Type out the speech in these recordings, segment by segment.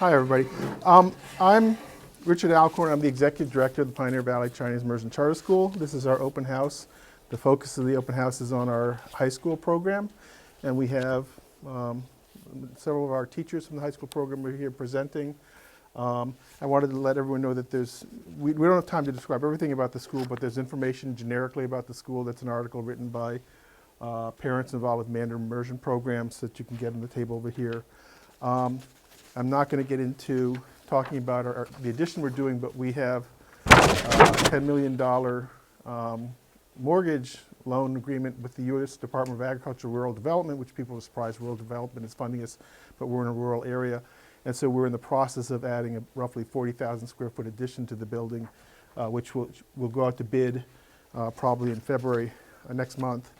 Hi, everybody. I'm Richard Alcorn. I'm the Executive Director of the Pioneer Valley Chinese Immersion Charter School. This is our open house. The focus of the open house is on our high school program, and we have several of our teachers from the high school program are here presenting. I wanted to let everyone know that we don't have time to describe everything about the school, but there's information generically about the school. That's an article written by parents involved with Mandarin immersion programs that you can get on the table over here. I'm not going to get into talking about the addition we're doing, but we have a $10 million mortgage loan agreement with the U.S. Department of Agriculture and Rural Development, which people are surprised Rural Development is funding us, but we're in a rural area. And so we're in the process of adding a roughly 40,000 square foot addition to the building, which will go out to bid probably in February next month.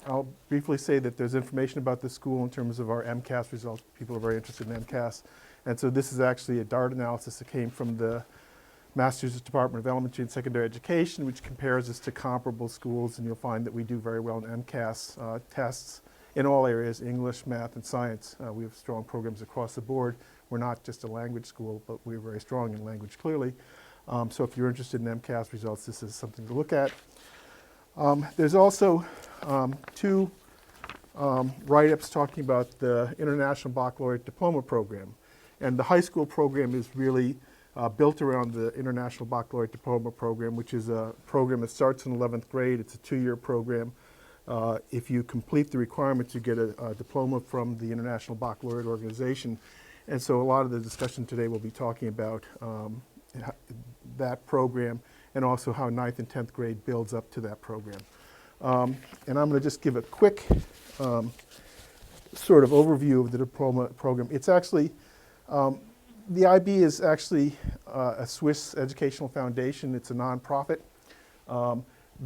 I'll briefly say that there's information about the school in terms of our MCAS results. People are very interested in MCAS. And so this is actually a DART analysis that came from the Massachusetts Department of Elementary and Secondary Education, which compares us to comparable schools, and you'll find that we do very well in MCAS tests in all areas, English, math, and science. We have strong programs across the board. We're not just a language school, but we're very strong in language, clearly. So if you're interested in MCAS results, this is something to look at. There's also two write-ups talking about the International Baccalaureate Diploma Program. And the high school program is really built around the International Baccalaureate Diploma Program, which is a program that starts in 11th grade. It's a 2-year program. If you complete the requirements, you get a diploma from the International Baccalaureate Organization. And so a lot of the discussion today will be talking about that program and also how 9th and 10th grade builds up to that program. And I'm going to just give a quick sort of overview of the diploma program. It's actually, the IB is actually a Swiss educational foundation. It's a nonprofit.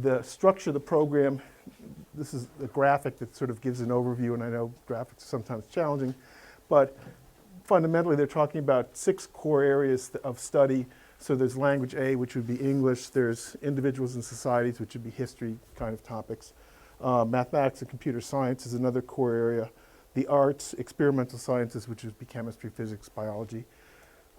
The structure of the program, this is a graphic that sort of gives an overview, and I know graphics are sometimes challenging, but fundamentally they're talking about 6 core areas of study. So there's language A, which would be English. There's individuals and societies, which would be history kind of topics. Mathematics and computer science is another core area. The arts, experimental sciences, which would be chemistry, physics, biology.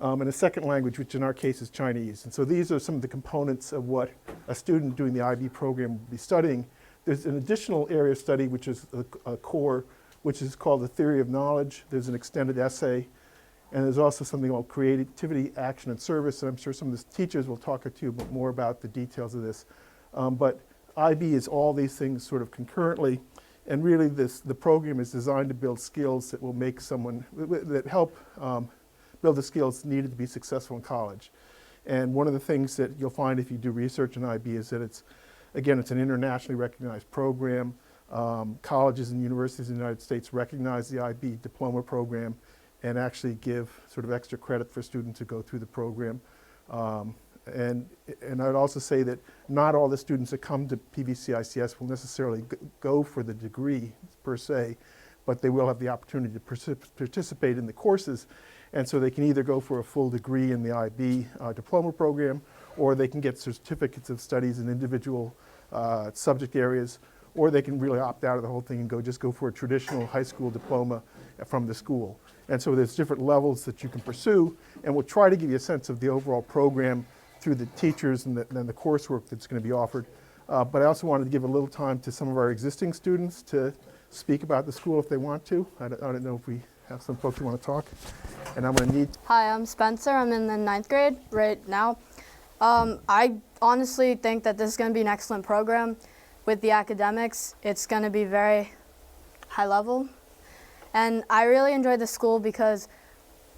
And a second language, which in our case is Chinese. And so these are some of the components of what a student doing the IB program will be studying. There's an additional area of study, which is a core, which is called the theory of knowledge. There's an extended essay. And there's also something called creativity, action, and service. And I'm sure some of the teachers will talk to you more about the details of this. But IB is all these things sort of concurrently. And really the program is designed to build skills that will make someone, that help build the skills needed to be successful in college. And one of the things that you'll find if you do research in IB is that it's an internationally recognized program. Colleges and universities in the United States recognize the IB diploma program and actually give sort of extra credit for students who go through the program. And I'd also say that not all the students that come to pvcICS will necessarily go for the degree per se, but they will have the opportunity to participate in the courses. And so they can either go for a full degree in the IB diploma program, or they can get certificates of studies in individual subject areas, or they can really opt out of the whole thing and just go for a traditional high school diploma from the school. And so there's different levels that you can pursue, and we'll try to give you a sense of the overall program through the teachers and the coursework that's going to be offered. But I also wanted to give a little time to some of our existing students to speak about the school if they want to. I don't know if we have some folks who want to talk. And I'm going to need... Hi, I'm Spencer. I'm in the 9th grade right now. I honestly think that this is going to be an excellent program. With the academics, it's going to be very high level. And I really enjoy the school because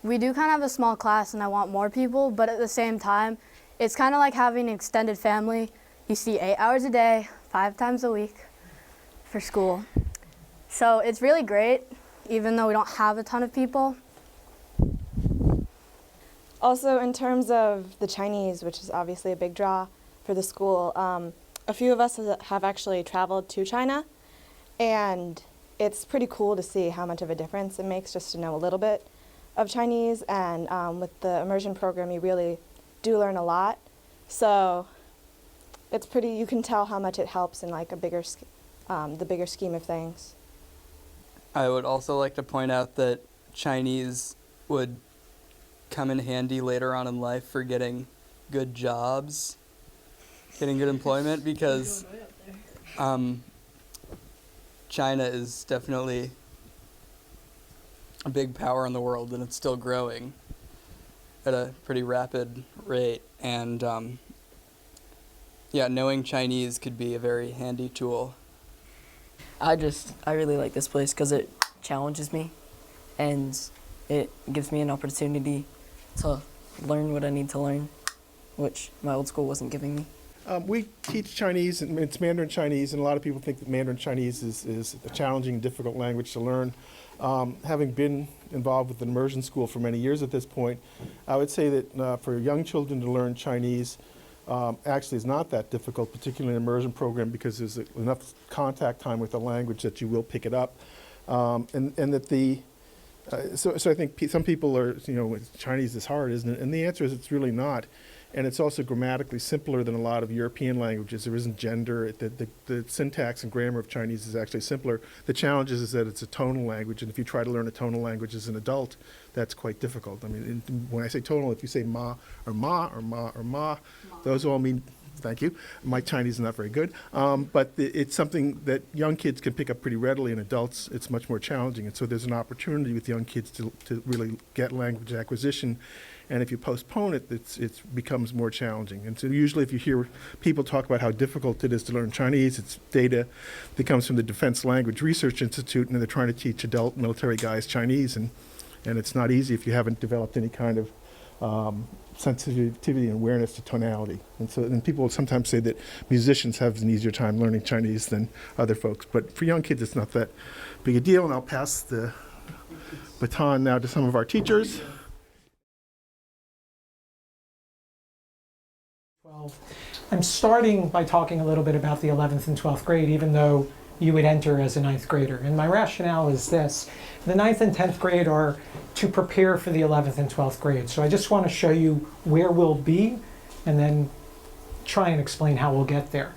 we do kind of have a small class and I want more people, but at the same time, it's kind of like having an extended family. You see 8 hours a day, 5 times a week for school. So it's really great, even though we don't have a ton of people. Also, in terms of the Chinese, which is obviously a big draw for the school, a few of us have actually traveled to China, and it's pretty cool to see how much of a difference it makes just to know a little bit of Chinese. And with the immersion program, you really do learn a lot. So it's pretty, you can tell how much it helps in like a bigger, the bigger scheme of things. I would also like to point out that Chinese would come in handy later on in life for getting good jobs, getting good employment, because China is definitely a big power in the world, and it's still growing at a pretty rapid rate. And yeah, knowing Chinese could be a very handy tool. I really like this place because it challenges me and it gives me an opportunity to learn what I need to learn, which my old school wasn't giving me. We teach Chinese, and it's Mandarin Chinese, and a lot of people think that Mandarin Chinese is a challenging, difficult language to learn. Having been involved with an immersion school for many years at this point, I would say that for young children to learn Chinese actually is not that difficult, particularly in an immersion program, because there's enough contact time with the language that you will pick it up. And that so I think some people are, Chinese is hard, isn't it? And the answer is it's really not. And it's also grammatically simpler than a lot of European languages. There isn't gender. The syntax and grammar of Chinese is actually simpler. The challenge is that it's a tonal language, and if you try to learn a tonal language as an adult, that's quite difficult. I mean, when I say tonal, if you say ma or ma or ma or ma, those all mean, thank you. My Chinese is not very good. But it's something that young kids can pick up pretty readily, and adults, it's much more challenging. And so there's an opportunity with young kids to really get language acquisition. And if you postpone it, it becomes more challenging. And so usually if you hear people talk about how difficult it is to learn Chinese, it's data that comes from the Defense Language Research Institute, and they're trying to teach adult military guys Chinese. And it's not easy if you haven't developed any kind of sensitivity and awareness to tonality. And so then people will sometimes say that musicians have an easier time learning Chinese than other folks. But for young kids, it's not that big a deal. And I'll pass the baton now to some of our teachers. I'm starting by talking a little bit about the 11th and 12th grade, even though you would enter as a 9th grader. And my rationale is this. The 9th and 10th grade are to prepare for the 11th and 12th grade. So I just want to show you where we'll be and then try and explain how we'll get there.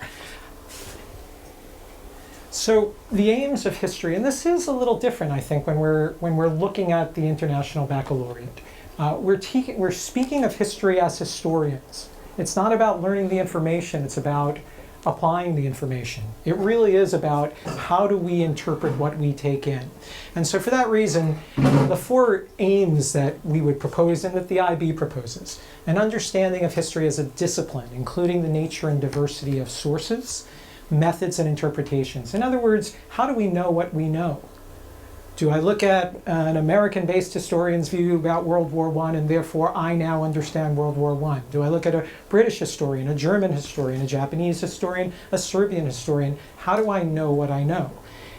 So the aims of history, and this is a little different, I think, when we're looking at the International Baccalaureate. We're speaking of history as historians. It's not about learning the information, it's about applying the information. It really is about how do we interpret what we take in. And so for that reason, the 4 aims that we would propose and that the IB proposes: an understanding of history as a discipline, including the nature and diversity of sources, methods, and interpretations. In other words, how do we know what we know? Do I look at an American-based historian's view about World War I and therefore I now understand World War I? Do I look at a British historian, a German historian, a Japanese historian, a Serbian historian? How do I know what I know?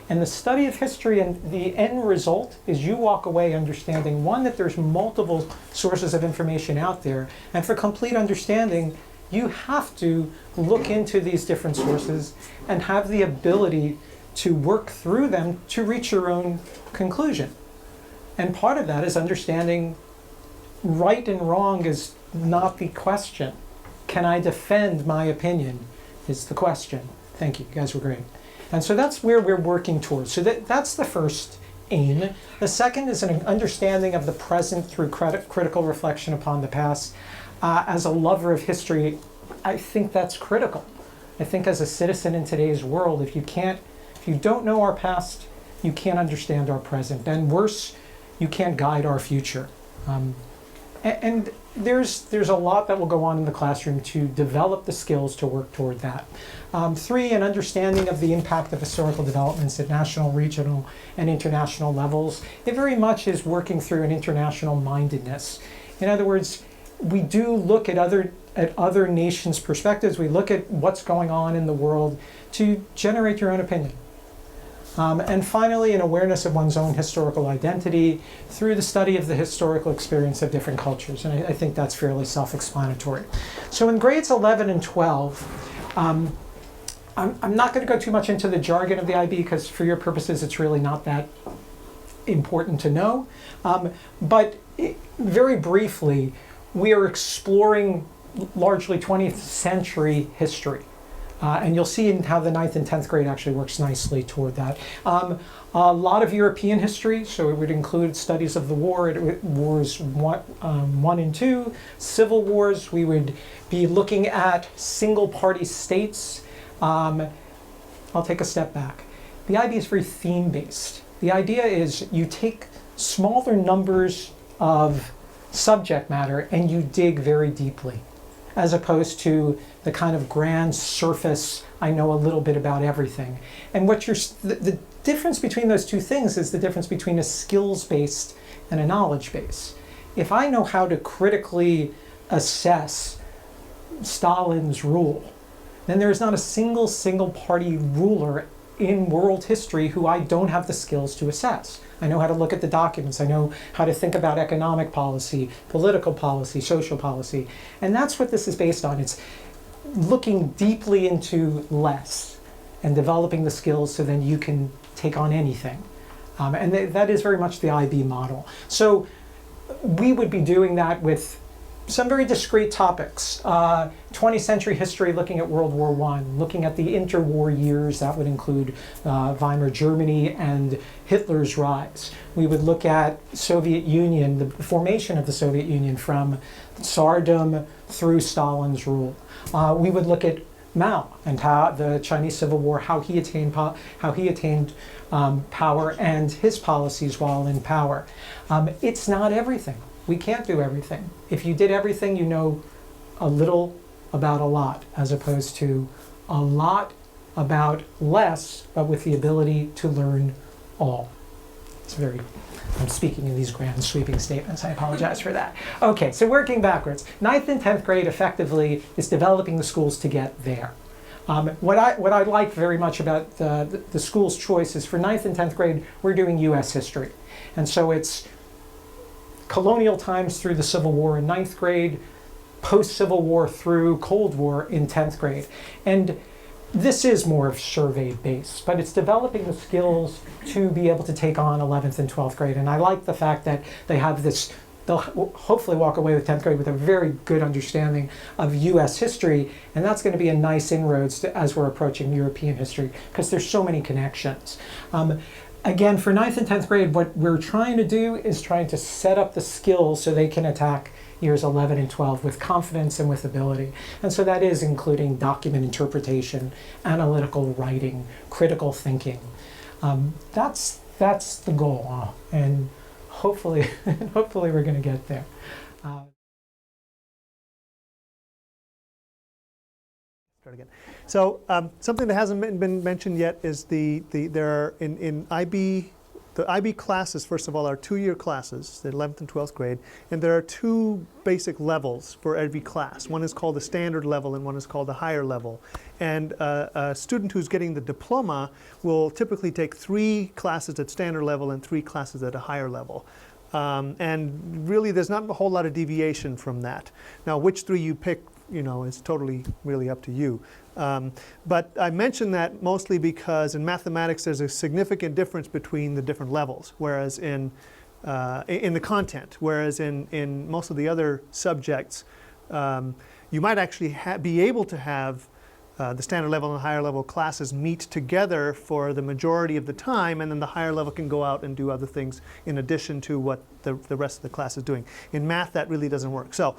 And the study of history, and the end result is you walk away understanding, one, that there's multiple sources of information out there, and for complete understanding, you have to look into these different sources and have the ability to work through them to reach your own conclusion. And part of that is understanding right and wrong is not the question. Can I defend my opinion is the question. Thank you, you guys were great. And so that's where we're working towards. So that's the first aim. The second is an understanding of the present through critical reflection upon the past. As a lover of history, I think that's critical. I think as a citizen in today's world, if you don't know our past, you can't understand our present. And worse, you can't guide our future. And there's a lot that will go on in the classroom to develop the skills to work toward that. 3, an understanding of the impact of historical developments at national, regional, and international levels. It very much is working through an international mindedness. In other words, we do look at other nations' perspectives. We look at what's going on in the world to generate your own opinion. And finally, an awareness of one's own historical identity through the study of the historical experience of different cultures. And I think that's fairly self-explanatory. So in grades 11 and 12, I'm not going to go too much into the jargon of the IB because for your purposes, it's really not that important to know. But very briefly, we are exploring largely 20th century history. And you'll see in how the 9th and 10th grade actually works nicely toward that. A lot of European history, so it would include studies of the war, wars 1 and 2, civil wars. We would be looking at single-party states. I'll take a step back. The IB is very theme-based. The idea is you take smaller numbers of subject matter and you dig very deeply, as opposed to the kind of grand surface, I know a little bit about everything. And what the difference between those two things is the difference between a skills-based and a knowledge base. If I know how to critically assess Stalin's rule, then there is not a single party ruler in world history who I don't have the skills to assess. I know how to look at the documents. I know how to think about economic policy, political policy, social policy. And that's what this is based on. It's looking deeply into less and developing the skills so then you can take on anything. And that is very much the IB model. So we would be doing that with some very discrete topics. 20th century history, looking at World War I, looking at the interwar years, that would include Weimar Germany and Hitler's rise. We would look at Soviet Union, the formation of the Soviet Union from Tsardom through Stalin's rule. We would look at Mao and how the Chinese Civil War, how he attained power and his policies while in power. It's not everything. We can't do everything. If you did everything, you know a little about a lot, as opposed to a lot about less, but with the ability to learn all. I'm speaking in these grand sweeping statements. I apologize for that. Okay, so working backwards. 9th and 10th grade effectively is developing the schools to get there. What I like very much about the school's choice is for 9th and 10th grade, we're doing US history. And so it's colonial times through the Civil War in 9th grade, post-Civil War through Cold War in 10th grade. And this is more survey-based, but it's developing the skills to be able to take on 11th and 12th grade. And I like the fact that they have this, they'll hopefully walk away with 10th grade with a very good understanding of US history, and that's going to be a nice inroads as we're approaching European history, because there's so many connections. Again, for 9th and 10th grade, what we're trying to do is trying to set up the skills so they can attack years 11 and 12 with confidence and with ability. And so that is including document interpretation, analytical writing, critical thinking. That's the goal, and hopefully, hopefully we're going to get there. Start again. So something that hasn't been mentioned yet is there are in IB, the IB classes, first of all, are 2-year classes, the 11th and 12th grade, and there are 2 basic levels for every class. One is called the standard level and one is called the higher level. And a student who's getting the diploma will typically take 3 classes at standard level and 3 classes at a higher level. And really there's not a whole lot of deviation from that. Now which 3 you pick, is totally really up to you. But I mention that mostly because in mathematics there's a significant difference between the different levels, whereas in the content, whereas in most of the other subjects, you might actually be able to have the standard level and higher level classes meet together for the majority of the time, and then the higher level can go out and do other things in addition to what the rest of the class is doing. In math, that really doesn't work. So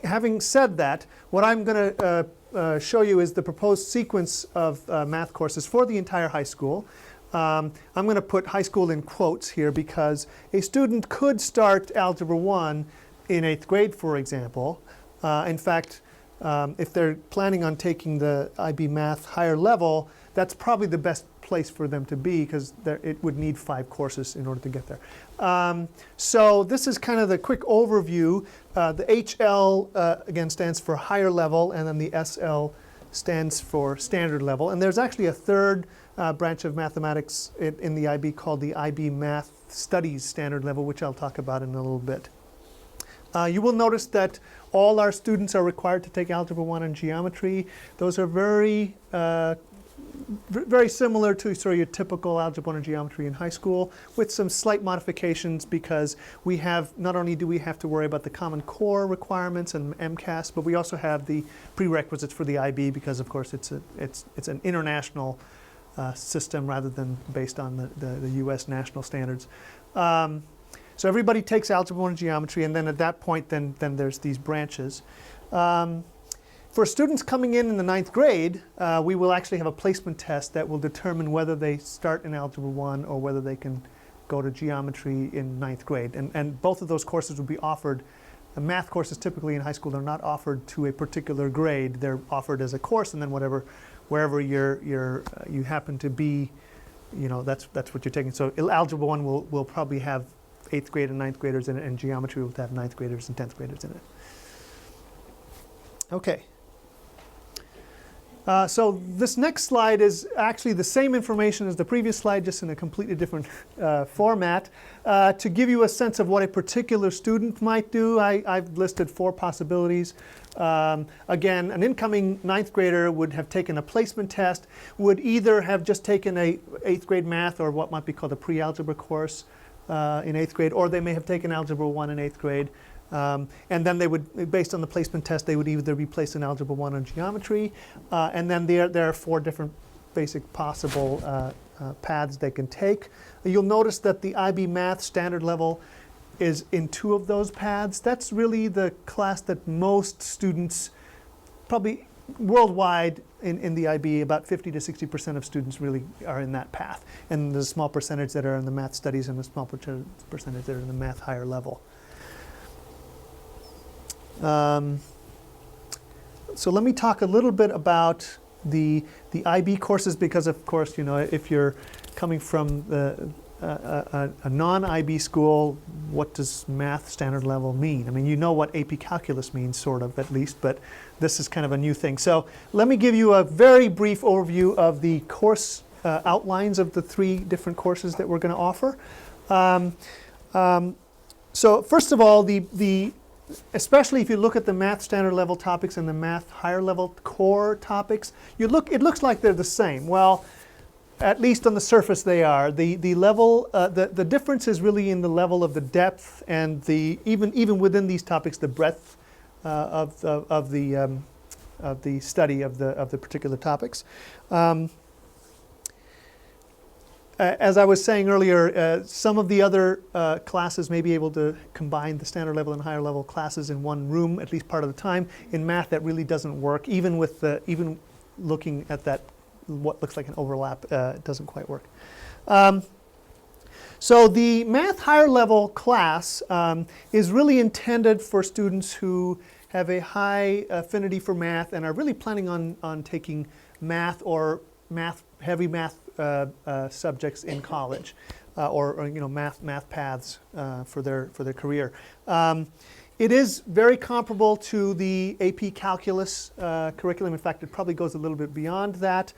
having said that, what I'm going to show you is the proposed sequence of math courses for the entire high school. I'm going to put high school in quotes here because a student could start Algebra 1 in 8th grade, for example. In fact, if they're planning on taking the IB Math higher level, that's probably the best place for them to be because it would need 5 courses in order to get there. So this is kind of the quick overview. The HL, again, stands for higher level, and then the SL stands for standard level. And there's actually a third branch of mathematics in the IB called the IB Math Studies standard level, which I'll talk about in a little bit. You will notice that all our students are required to take Algebra 1 and Geometry. Those are very very similar to sort of your typical algebra 1 and geometry in high school, with some slight modifications because we have, not only do we have to worry about the Common Core requirements and MCAS, but we also have the prerequisites for the IB because, of course, it's an international system rather than based on the U.S. national standards. So everybody takes algebra 1 and geometry, and then at that point, then there's these branches. For students coming in the 9th grade, we will actually have a placement test that will determine whether they start in Algebra 1 or whether they can go to geometry in 9th grade. And both of those courses will be offered. The math courses typically in high school, they're not offered to a particular grade. They're offered as a course, and then wherever you happen to be, that's what you're taking. So Algebra 1 will probably have 8th grade and 9th graders in it, and geometry will have 9th graders and 10th graders in it. Okay. So this next slide is actually the same information as the previous slide, just in a completely different format. To give you a sense of what a particular student might do, I've listed 4 possibilities. Again, an incoming 9th grader would have taken a placement test, would either have just taken a 8th grade math or what might be called a pre-algebra course in 8th grade, or they may have taken Algebra 1 in 8th grade. And then they would, based on the placement test, they would either be placed in Algebra 1 or geometry. And then there are 4 different basic possible paths they can take. You'll notice that the IB Math standard level is in 2 of those paths. That's really the class that most students, probably worldwide in the IB, about 50 to 60% of students really are in that path. And there's a small percentage that are in the math studies and a small percentage that are in the math higher level. So let me talk a little bit about the IB courses because, of course, if you're coming from a non-IB school, what does math standard level mean? I mean, you know what AP Calculus means, sort of, at least, but this is kind of a new thing. So let me give you a very brief overview of the course outlines of the 3 different courses that we're going to offer. So first of all, especially if you look at the math standard level topics and the math higher level core topics, it looks like they're the same. Well, at least on the surface they are. The level, the difference is really in the level of the depth and even within these topics, the breadth of the study of the particular topics. As I was saying earlier, some of the other classes may be able to combine the standard level and higher level classes in one room at least part of the time. In math, that really doesn't work. Even looking at that, what looks like an overlap, it doesn't quite work. So the math higher level class is really intended for students who have a high affinity for math and are really planning on taking math or heavy math subjects in college, or math paths for their career. It is very comparable to the AP Calculus curriculum. In fact, it probably goes a little bit beyond that,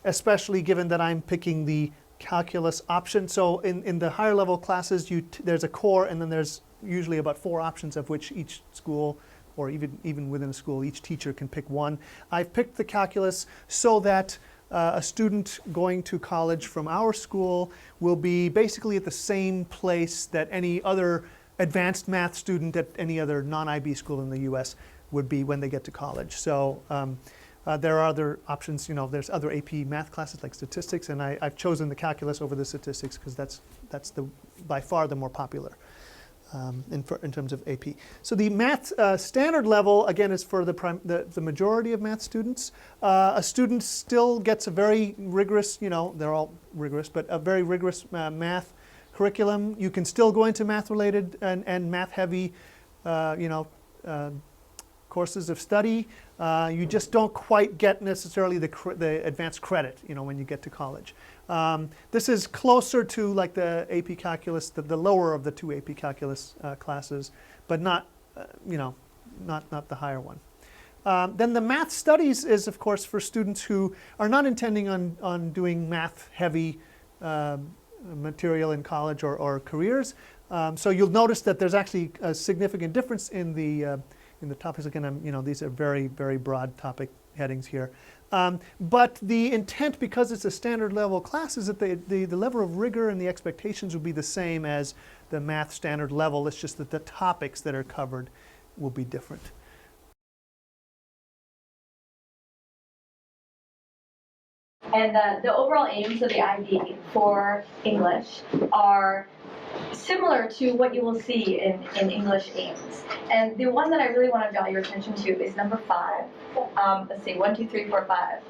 especially given that I'm picking the calculus option. So in the higher level classes, there's a core, and then there's usually about 4 options, of which each school, or even within a school, each teacher can pick one. I've picked the calculus so that a student going to college from our school will be basically at the same place that any other advanced math student at any other non-IB school in the U.S. would be when they get to college. So there are other options. There's other AP math classes like statistics, and I've chosen the calculus over the statistics because that's by far the more popular in terms of AP. So the math standard level, again, is for the majority of math students. A student still gets a very rigorous, they're all rigorous, but a very rigorous math curriculum. You can still go into math-related and math-heavy, courses of study. You just don't quite get necessarily the advanced credit, when you get to college. This is closer to like the AP Calculus, the lower of the 2 AP Calculus classes, but not the higher one. Then the math studies is, of course, for students who are not intending on doing math-heavy material in college or careers. So you'll notice that there's actually a significant difference in the topics. Again, these are very, very broad topic headings here. But the intent, because it's a standard level class, is that the level of rigor and the expectations will be the same as the math standard level. It's just that the topics that are covered will be different. And the overall aims of the IB for English are similar to what you will see in English aims. And the one that I really want to draw your attention to is number 5. Let's see, 1, 2, 3, 4, 5.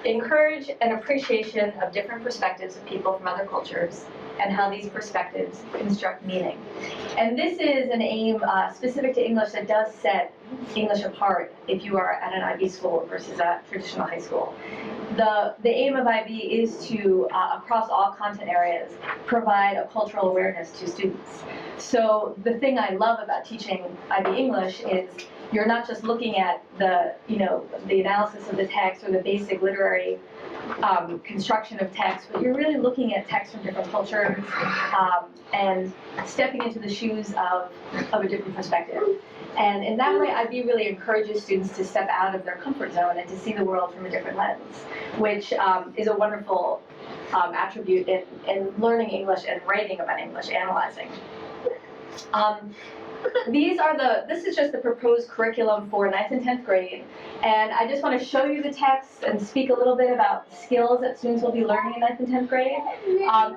Encourage an appreciation of different perspectives of people from other cultures and how these perspectives construct meaning. And this is an aim specific to English that does set English apart if you are at an IB school versus a traditional high school. The aim of IB is to, across all content areas, provide a cultural awareness to students. So the thing I love about teaching IB English is you're not just looking at the analysis of the text or the basic literary construction of text, but you're really looking at text from different cultures and stepping into the shoes of a different perspective. And in that way, IB really encourages students to step out of their comfort zone and to see the world from a different lens, which is a wonderful attribute in learning English and writing about English, analyzing. This is just the proposed curriculum for 9th and 10th grade. And I just want to show you the text and speak a little bit about the skills that students will be learning in 9th and 10th grade.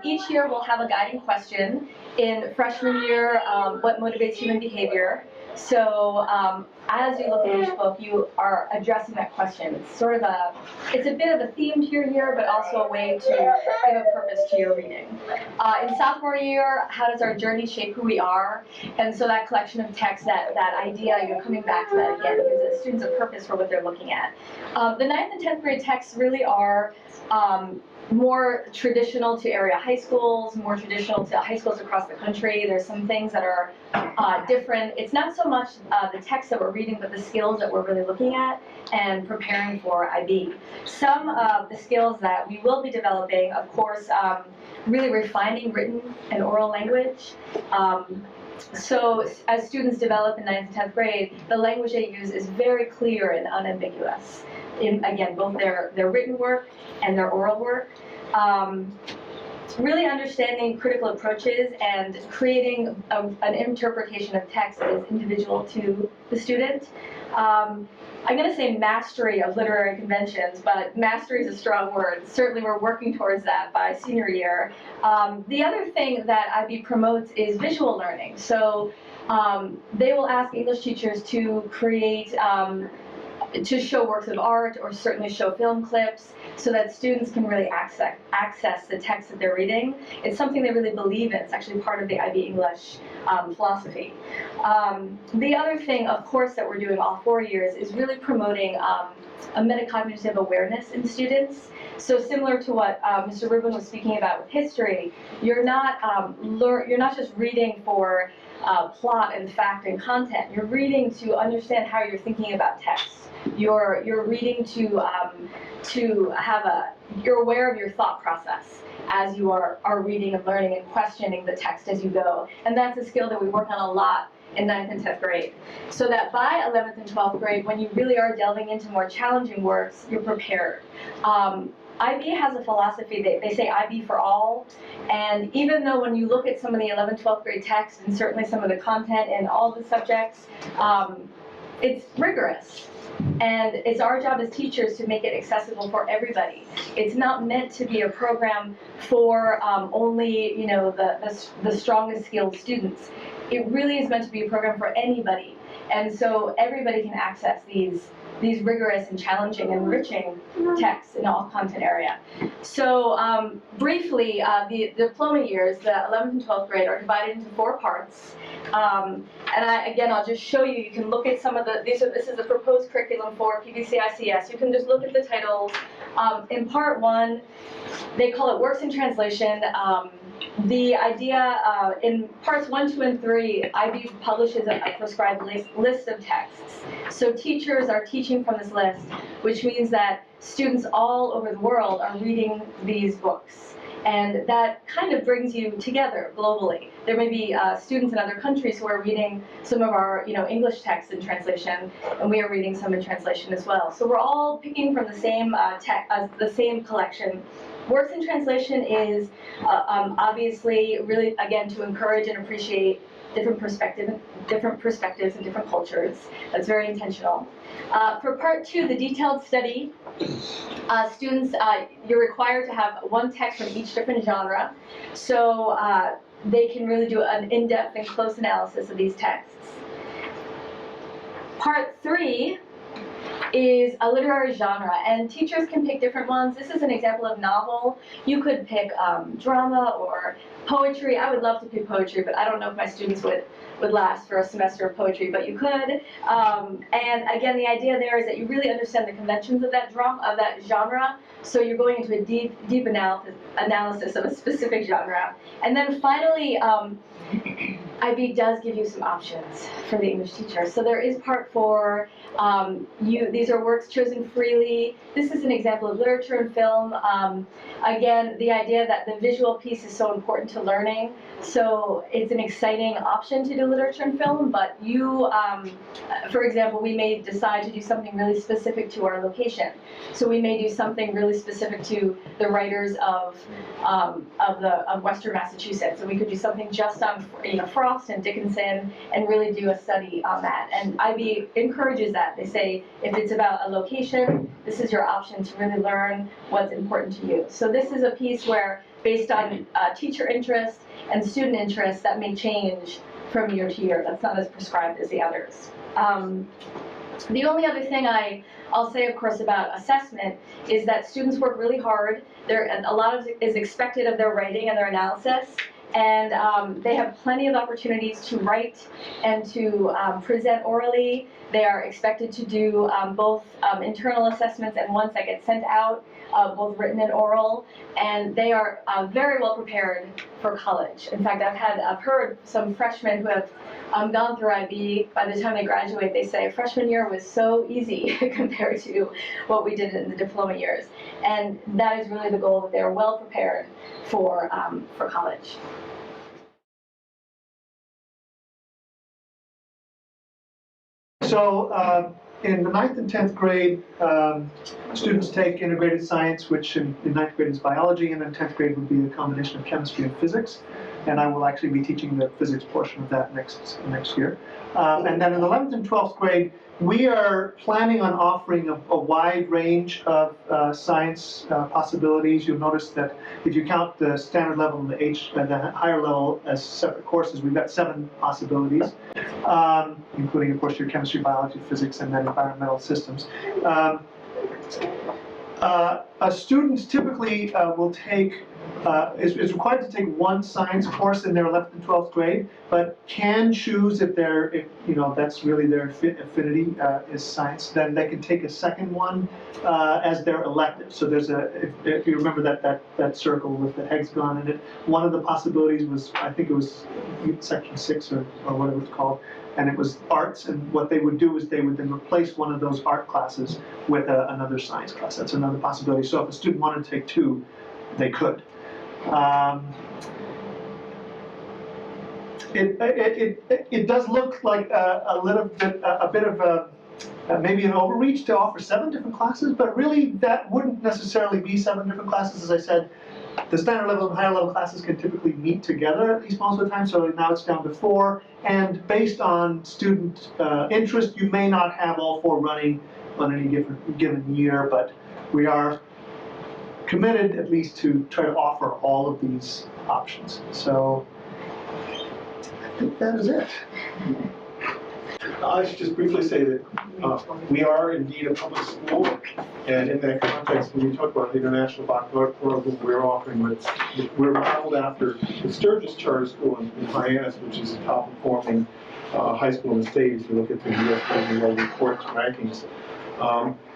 Each year we'll have a guiding question. In freshman year, what motivates human behavior? So as you look at each book, you are addressing that question. It's sort of it's a bit of a theme to your year, but also a way to give a purpose to your reading. In sophomore year, how does our journey shape who we are? And so that collection of text, that idea, you're coming back to that again, gives students a purpose for what they're looking at. The 9th and 10th grade texts really are more traditional to area high schools, more traditional to high schools across the country. There's some things that are different. It's not so much the text that we're reading, but the skills that we're really looking at and preparing for IB. Some of the skills that we will be developing, of course, really refining written and oral language. So as students develop in 9th and 10th grade, the language they use is very clear and unambiguous. In, again, both their written work and their oral work. Really understanding critical approaches and creating an interpretation of text that is individual to the student. I'm going to say mastery of literary conventions, but mastery is a strong word. Certainly we're working towards that by senior year. The other thing that IB promotes is visual learning. So they will ask English teachers to create to show works of art or certainly show film clips so that students can really access the text that they're reading. It's something they really believe in. It's actually part of the IB English philosophy. The other thing, of course, that we're doing all 4 years is really promoting a metacognitive awareness in students. So similar to what Mr. Rubin was speaking about with history, you're not just reading for plot and fact and content. You're reading to understand how you're thinking about text. You're reading to have you're aware of your thought process as you are reading and learning and questioning the text as you go. And that's a skill that we work on a lot in 9th and 10th grade. So that by 11th and 12th grade, when you really are delving into more challenging works, you're prepared. IB has a philosophy, they say IB for all, and even though when you look at some of the 11th, 12th grade texts and certainly some of the content and all the subjects, it's rigorous. And it's our job as teachers to make it accessible for everybody. It's not meant to be a program for only the strongest skilled students. It really is meant to be a program for anybody. And so everybody can access these rigorous and challenging and enriching texts in all content area. So briefly, the diploma years, the 11th and 12th grade, are divided into 4 parts. And I'll just show you, you can look at some of this is the proposed curriculum for pvcICS. You can just look at the titles. In part 1, they call it Works in Translation. The idea in parts 1, 2, and 3, IB publishes a prescribed list of texts. So teachers are teaching from this list, which means that students all over the world are reading these books. And that kind of brings you together globally. There may be students in other countries who are reading some of our English texts in translation, and we are reading some in translation as well. So we're all picking from the same collection. Works in translation is obviously really, again, to encourage and appreciate different perspectives and different cultures. That's very intentional. For part 2, the detailed study, students, you're required to have one text from each different genre, so they can really do an in-depth and close analysis of these texts. Part 3 is a literary genre, and teachers can pick different ones. This is an example of novel. You could pick drama or poetry. I would love to pick poetry, but I don't know if my students would last for a semester of poetry, but you could. And again, the idea there is that you really understand the conventions of that genre, so you're going into a deep analysis of a specific genre. And then finally, IB does give you some options for the English teacher. So there is part 4. These are works chosen freely. This is an example of literature and film. Again, the idea that the visual piece is so important to learning. So it's an exciting option to do literature and film, but you, for example, we may decide to do something really specific to our location. So we may do something really specific to the writers of Western Massachusetts. So we could do something just on Frost and Dickinson and really do a study on that. And IB encourages that. They say if it's about a location, this is your option to really learn what's important to you. So this is a piece where, based on teacher interest and student interest, that may change from year to year. That's not as prescribed as the others. The only other thing I'll say, of course, about assessment is that students work really hard. A lot is expected of their writing and their analysis, and they have plenty of opportunities to write and to present orally. They are expected to do both internal assessments and ones that get sent out, both written and oral, and they are very well prepared for college. In fact, I've heard some freshmen who have gone through IB. By the time they graduate, they say freshman year was so easy compared to what we did in the diploma years, and that is really the goal, that they are well prepared for college. So in the 9th and 10th grade, students take integrated science, which in 9th grade is biology, and then 10th grade would be a combination of chemistry and physics. And I will actually be teaching the physics portion of that next year. And then in the 11th and 12th grade, we are planning on offering a wide range of science possibilities. You'll notice that if you count the standard level and the higher level as separate courses, we've got 7 possibilities, including, of course, your chemistry, biology, physics, and then environmental systems. Students typically will take is required to take one science course in their 11th and 12th grade, but can choose if that's really their affinity is science. Then they can take a second one as their elective. So there's if you remember that circle with the hexagon in it, one of the possibilities was, I think it was section 6 or whatever it's called, and it was arts. And what they would do is they would then replace one of those art classes with another science class. That's another possibility. So if a student wanted to take 2, they could. It does look like a bit of maybe an overreach to offer 7 different classes, but really that wouldn't necessarily be 7 different classes. As I said, the standard level and higher level classes can typically meet together at least most of the time, so now it's down to 4. And based on student interest, you may not have all 4 running on any given year, but we are committed at least to try to offer all of these options. So I think that is it. I should just briefly say that we are indeed a public school, and in that context, when we talk about the International Baccalaureate program we're offering, we're modeled after the Sturgis Charter School in Hyannis, which is a top-performing high school in the state if you look at the U.S. News & World Report's rankings.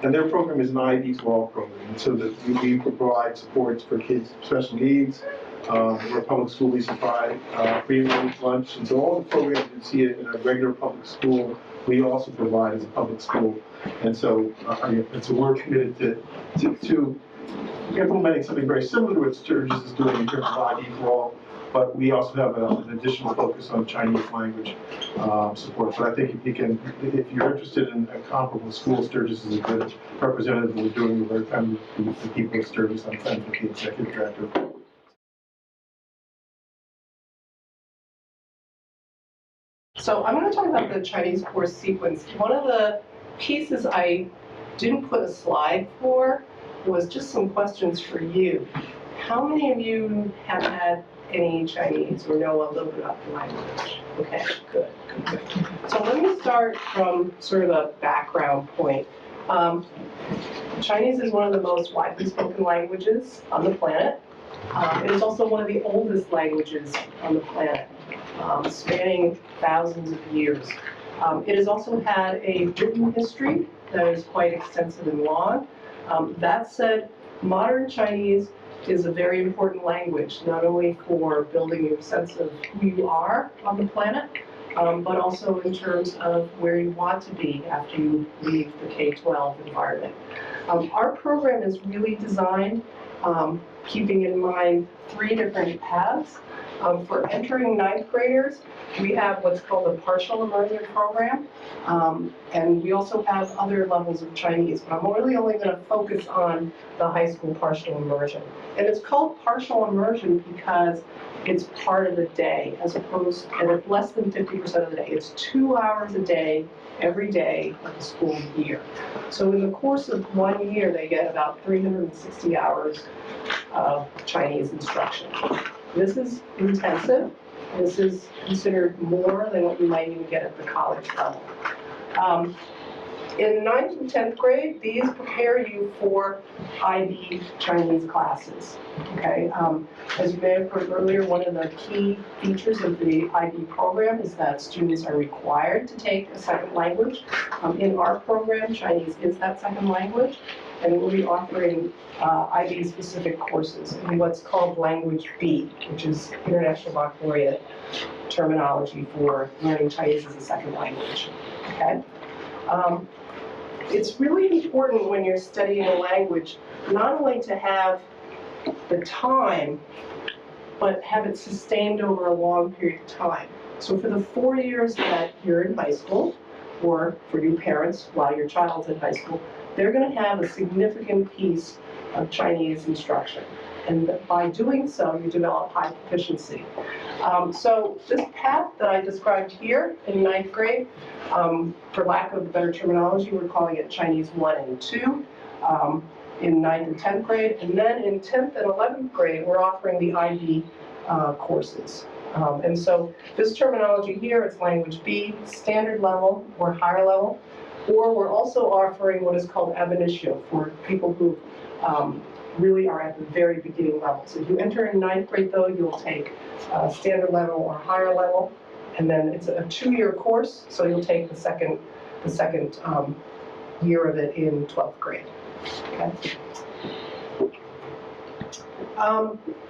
And their program is an IB to all program, so that we provide supports for kids with special needs. We're a public school, we supply free lunch, and so all the programs you see in a regular public school, we also provide as a public school. And so we're committed to implementing something very similar to what Sturgis is doing in terms of ID for all, but we also have an additional focus on Chinese language support. But I think if you're interested in a comparable school, Sturgis is a good representative. We're doing the work. I'm the people at Sturgis. I'm friends with the executive director. So I'm going to talk about the Chinese course sequence. One of the pieces I didn't put a slide for was just some questions for you. How many of you have had any Chinese or know a little bit about the language? Okay, good. So let me start from sort of a background point. Chinese is one of the most widely spoken languages on the planet. It is also one of the oldest languages on the planet, spanning thousands of years. It has also had a written history that is quite extensive and long. That said, modern Chinese is a very important language, not only for building your sense of who you are on the planet, but also in terms of where you want to be after you leave the K-12 environment. Our program is really designed keeping in mind 3 different paths. For entering 9th graders, we have what's called a partial immersion program, and we also have other levels of Chinese, but I'm really only going to focus on the high school partial immersion. And it's called partial immersion because it's part of the day, as opposed, and it's less than 50% of the day. It's 2 hours a day, every day of the school year. So in the course of 1 year, they get about 360 hours of Chinese instruction. This is intensive. This is considered more than what you might even get at the college level. In 9th and 10th grade, these prepare you for IB Chinese classes. Okay, as you may have heard earlier, one of the key features of the IB program is that students are required to take a second language. In our program, Chinese is that second language, and we'll be offering IB-specific courses in what's called Language B, which is International Baccalaureate terminology for learning Chinese as a second language. Okay. It's really important when you're studying a language, not only to have the time, but have it sustained over a long period of time. So for the 4 years that you're in high school, or for your parents while your child's in high school, they're going to have a significant piece of Chinese instruction. And by doing so, you develop high proficiency. So this path that I described here in 9th grade, for lack of better terminology, we're calling it Chinese 1 and 2 in 9th and 10th grade. And then in 10th and 11th grade, we're offering the IB courses. And so this terminology here is language B, standard level or higher level. Or we're also offering what is called ab initio for people who really are at the very beginning level. So if you enter in 9th grade, though, you'll take standard level or higher level, and then it's a 2-year course, so you'll take the second year of it in 12th grade. Okay.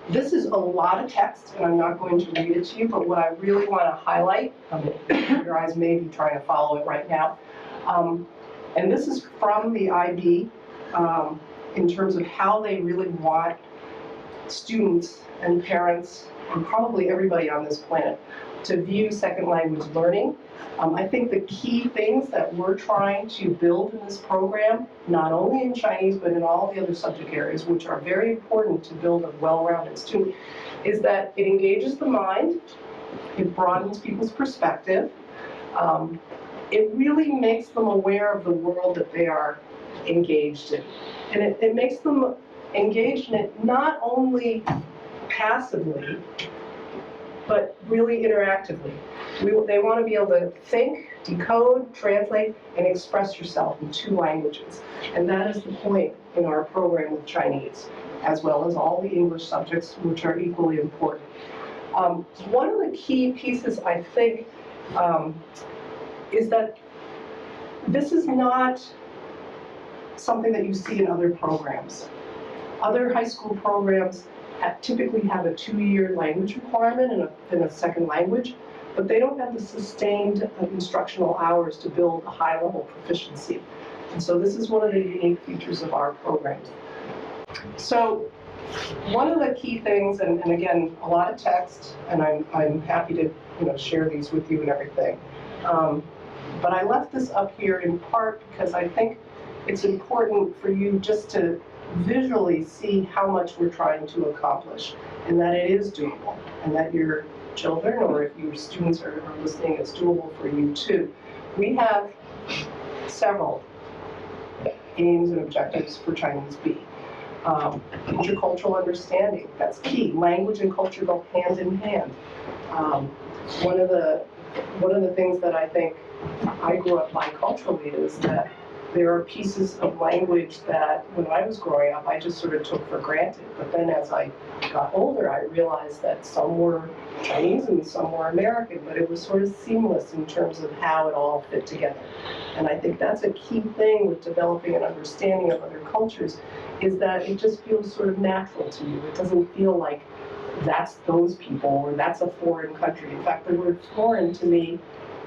This is a lot of text, and I'm not going to read it to you, but what I really want to highlight, your eyes may be trying to follow it right now, and this is from the IB, in terms of how they really want students and parents, and probably everybody on this planet, to view second language learning. I think the key things that we're trying to build in this program, not only in Chinese, but in all the other subject areas, which are very important to build a well-rounded student, is that it engages the mind, it broadens people's perspective, it really makes them aware of the world that they are engaged in. And it makes them engaged in it not only passively, but really interactively. They want to be able to think, decode, translate, and express yourself in 2 languages. And that is the point in our program with Chinese, as well as all the English subjects, which are equally important. One of the key pieces, I think, is that this is not something that you see in other programs. Other high school programs typically have a 2-year language requirement in a second language, but they don't have the sustained instructional hours to build a high level proficiency. And so this is one of the unique features of our programs. So one of the key things, and again, a lot of text, and I'm happy to share these with you and everything. But I left this up here in part because I think it's important for you just to visually see how much we're trying to accomplish, and that it is doable, and that your children, or if your students are listening, it's doable for you too. We have several aims and objectives for Chinese B. Intercultural understanding, that's key. Language and culture go hand in hand. One of the things that I think I grew up biculturally is that there are pieces of language that when I was growing up I just sort of took for granted. But then as I got older, I realized that some were Chinese and some were American, but it was sort of seamless in terms of how it all fit together. And I think that's a key thing with developing an understanding of other cultures, is that it just feels sort of natural to you. It doesn't feel like that's those people or that's a foreign country. In fact, the word foreign to me,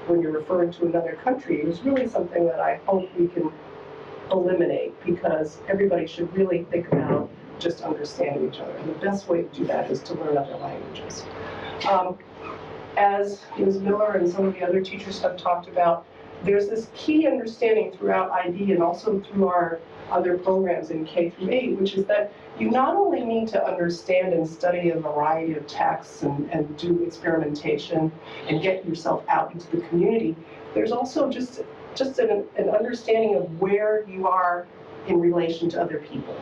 when you're referring to another country, is really something that I hope we can eliminate, because everybody should really think about just understanding each other. And the best way to do that is to learn other languages. As Ms. Miller and some of the other teachers have talked about, there's this key understanding throughout IB and also through our other programs in K through 8, which is that you not only need to understand and study a variety of texts and do experimentation and get yourself out into the community, there's also just an understanding of where you are in relation to other people.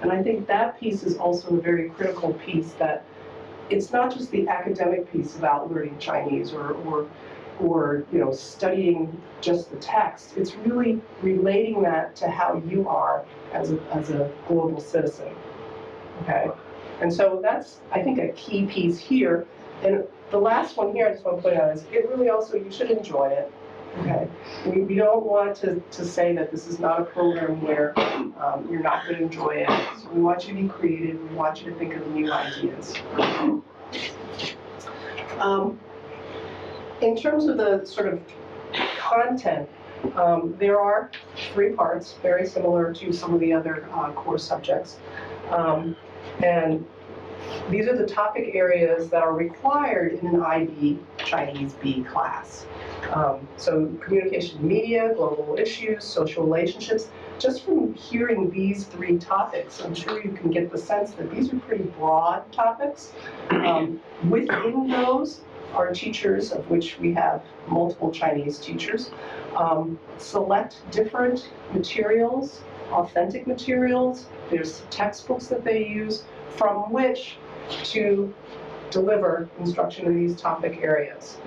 And I think that piece is also a very critical piece, that it's not just the academic piece about learning Chinese or studying just the text. It's really relating that to how you are as a global citizen, okay? And so that's, I think, a key piece here. And the last one here I just want to point out is it really also, you should enjoy it, okay? We don't want to say that this is not a program where you're not going to enjoy it. So we want you to be creative. We want you to think of new ideas. In terms of the sort of content, there are 3 parts, very similar to some of the other core subjects. And these are the topic areas that are required in an IB Chinese B class. So communication media, global issues, social relationships. Just from hearing these 3 topics, I'm sure you can get the sense that these are pretty broad topics. Within those are teachers, of which we have multiple Chinese teachers, select different materials, authentic materials. There's textbooks that they use from which to deliver instruction in these topic areas.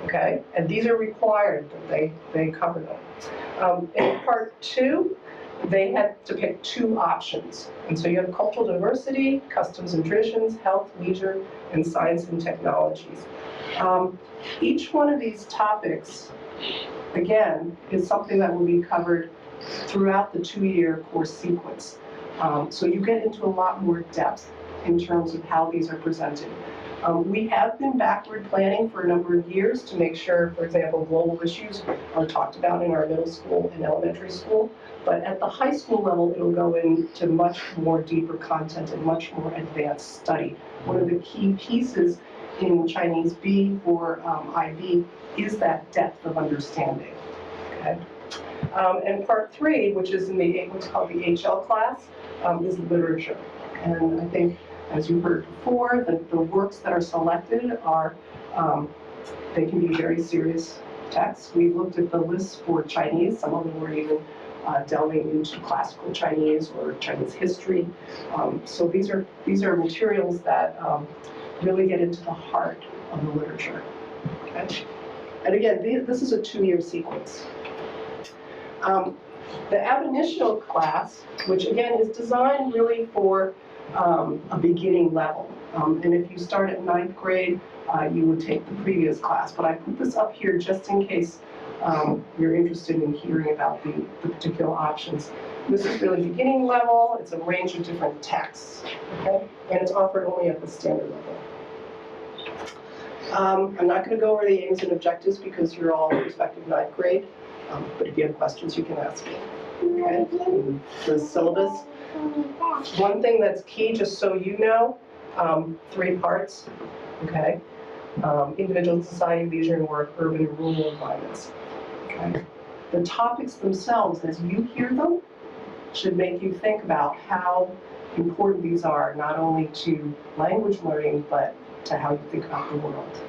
Okay, and these are required, that they cover them. In part 2, they had to pick 2 options. And so you have cultural diversity, customs and traditions, health, leisure, and science and technologies. Each one of these topics, again, is something that will be covered throughout the 2-year course sequence. So you get into a lot more depth in terms of how these are presented. We have been backward planning for a number of years to make sure, for example, global issues are talked about in our middle school and elementary school. But at the high school level, it'll go into much more deeper content and much more advanced study. One of the key pieces in Chinese B or IB is that depth of understanding. Okay? And part 3, which is in what's called the HL class, is literature. And I think, as you heard before, the works that are selected are, they can be very serious texts. We looked at the lists for Chinese. Some of them were even delving into classical Chinese or Chinese history. So these are materials that really get into the heart of the literature. Okay? And again, this is a 2-year sequence. The ab initio class, which again is designed really for a beginning level. And if you start at 9th grade, you would take the previous class. But I put this up here just in case you're interested in hearing about the particular options. This is really beginning level. It's a range of different texts, okay? And it's offered only at the standard level. I'm not going to go over the aims and objectives because you're all respective 9th grade. But if you have questions, you can ask me. Okay? The syllabus. One thing that's key, just so you know, 3 parts, okay? Individual, society, leisure and work, urban and rural environments, okay? The topics themselves, as you hear them, should make you think about how important these are, not only to language learning, but to how you think about the world.